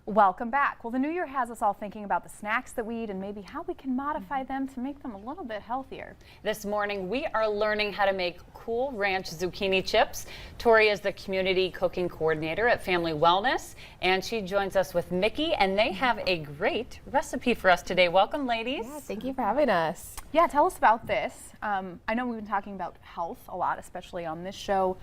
Welcome back. Well, the new year has us all thinking about the snacks that we eat and maybe how we can modify them to make them a little bit healthier. This morning, we are learning how to make cool ranch zucchini chips. Tori is the community cooking coordinator at Family Wellness, and she joins us with Mickey, and they have a great recipe for us today. Welcome, ladies. Yeah, thank you for having us. Yeah, tell us about this. I know we've been talking about health a lot, especially on this show.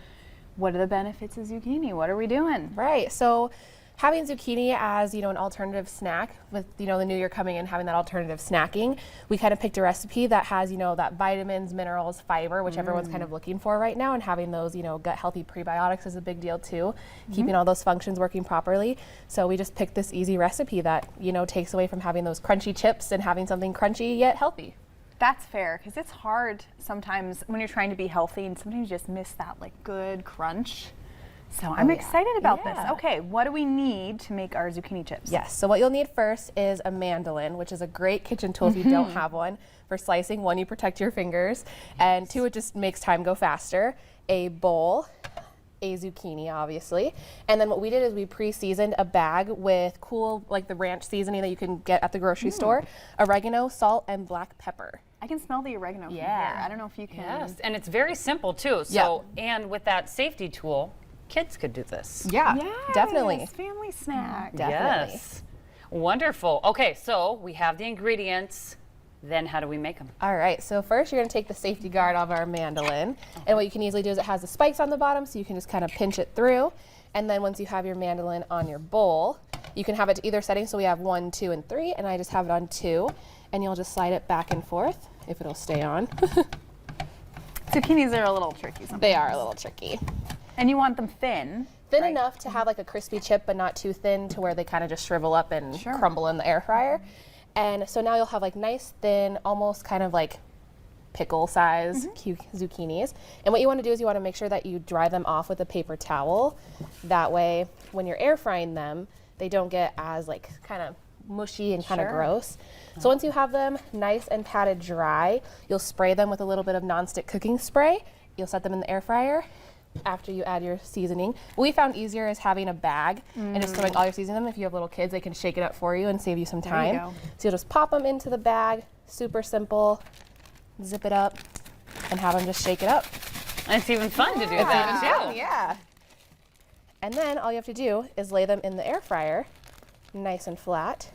What are the benefits of zucchini? What are we doing? Right, so having zucchini as, an alternative snack with, the new year coming in, having that alternative snacking, we kind of picked a recipe that has, that vitamins, minerals, fiber, which everyone's kind of looking for right now, and having those, gut healthy prebiotics is a big deal too, keeping all those functions working properly. So we just picked this easy recipe that, takes away from having those crunchy chips and having something crunchy yet healthy. That's fair, because it's hard sometimes when you're trying to be healthy and sometimes you just miss that good crunch. So I'm excited about this. Okay, what do we need to make our zucchini chips? Yes, so what you'll need first is a mandolin, which is a great kitchen tool if you don't have one. For slicing, one, you protect your fingers, and two, it just makes time go faster. A bowl, a zucchini, obviously, and then what we did is we pre-seasoned a bag with cool, the ranch seasoning that you can get at the grocery store, oregano, salt, and black pepper. I can smell the oregano from here. I don't know if you can. Yes, and it's very simple too. So, and with that safety tool, kids could do this. Yeah, definitely. Yes, family snack. Definitely. Yes. Wonderful. Okay, so we have the ingredients. Then how do we make them? All right, so first you're going to take the safety guard of our mandolin. And what you can easily do is it has the spikes on the bottom, so you can just kind of pinch it through. And then once you have your mandolin on your bowl, you can have it to either setting. So we have 1, 2, and 3, and I just have it on 2. And you'll just slide it back and forth if it'll stay on. Zucchinis are a little tricky sometimes. They are a little tricky. And you want them thin. Thin enough to have a crispy chip, but not too thin to where they kind of just shrivel up and crumble in the air fryer. And so now you'll have nice, thin, almost kind of pickle size zucchinis. And what you want to do is you want to make sure that you dry them off with a paper towel. That way, when you're air frying them, they don't get as kind of mushy and kind of gross. So once you have them nice and patted dry, you'll spray them with a little bit of nonstick cooking spray. You'll set them in the air fryer after you add your seasoning. What we found easier is having a bag and just throwing all your seasoning. If you have little kids, they can shake it up for you and save you some time. So you'll just pop them into the bag, super simple, zip it up, and have them just shake it up. And it's even fun to do that too. Yeah. And then all you have to do is lay them in the air fryer, nice and flat.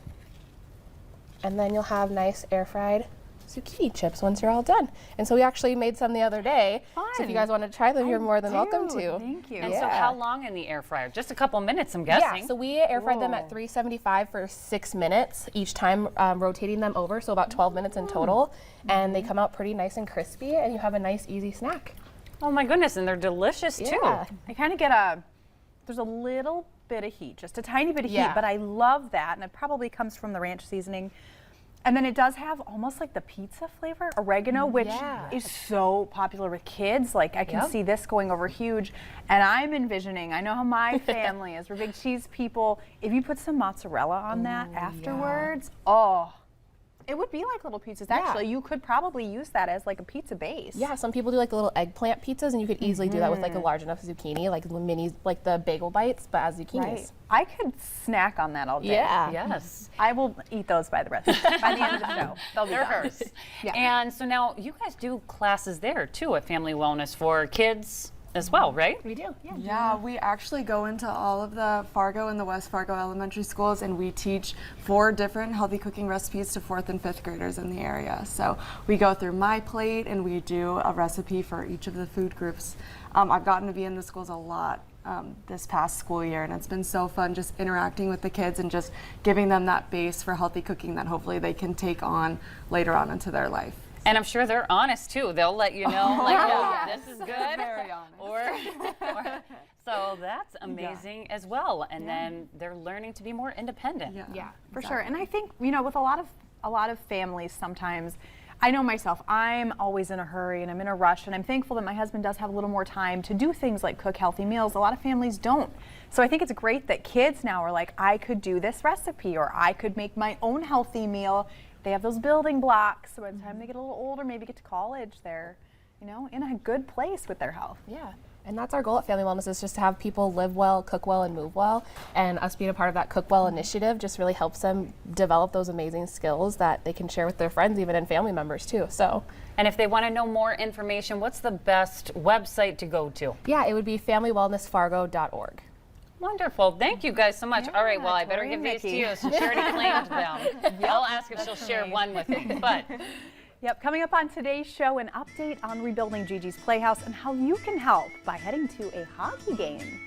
And then you'll have nice air fried zucchini chips once you're all done. And so we actually made some the other day. So if you guys want to try them, you're more than welcome to. Thank you. And so how long in the air fryer? Just a couple minutes, I'm guessing. Yeah, so we air fried them at 375 for 6 minutes each time, rotating them over, so about 12 minutes in total. And they come out pretty nice and crispy, and you have a nice, easy snack. Oh my goodness, and they're delicious too. I kind of get there's a little bit of heat, just a tiny bit of heat, but I love that, and it probably comes from the ranch seasoning. And then it does have almost the pizza flavor, oregano, which is so popular with kids. I can see this going over huge. And I'm envisioning, I know how my family is. We're big cheese people. If you put some mozzarella on that afterwards, it would be like little pizzas. Actually, you could probably use that as a pizza base. Yeah, some people do the little eggplant pizzas, and you could easily do that with a large enough zucchini, the minis, the bagel bites, but as zucchinis. Right. I could snack on that all day. Yeah. Yes. I will eat those by the rest. By the end of the show, they'll be hers. And so now you guys do classes there too at Family Wellness for kids as well, right? We do. Yeah, we actually go into all of the Fargo and the West Fargo elementary schools, and we teach 4 different healthy cooking recipes to 4th and 5th graders in the area. So we go through my plate and we do a recipe for each of the food groups. I've gotten to be in the schools a lot this past school year, and it's been so fun just interacting with the kids and just giving them that base for healthy cooking that hopefully they can take on later on into their life. And I'm sure they're honest too. They'll let you know, this is good. Very honest. Or so that's amazing as well. And then they're learning to be more independent. Yeah, for sure. And I think, with a lot of families sometimes, I know myself, I'm always in a hurry and I'm in a rush, and I'm thankful that my husband does have a little more time to do things like cook healthy meals. A lot of families don't. So I think it's great that kids now are I could do this recipe, or I could make my own healthy meal. They have those building blocks, so by the time they get a little older, maybe get to college, they're, in a good place with their health. Yeah. And that's our goal at Family Wellness, is just to have people live well, cook well, and move well. And us being a part of that Cook Well initiative just really helps them develop those amazing skills that they can share with their friends, even and family members too. So, And if they want to know more information, what's the best website to go to? yeah, it would be familywellnessfargo.org. Wonderful. Thank you guys so much. Yeah, All right, well, I better Tori give and these to Mickey. you since she already claimed them. I'll ask if she'll share one with me. But Yep, coming up on today's show, an update on rebuilding Gigi's Playhouse and how you can help by heading to a hockey game.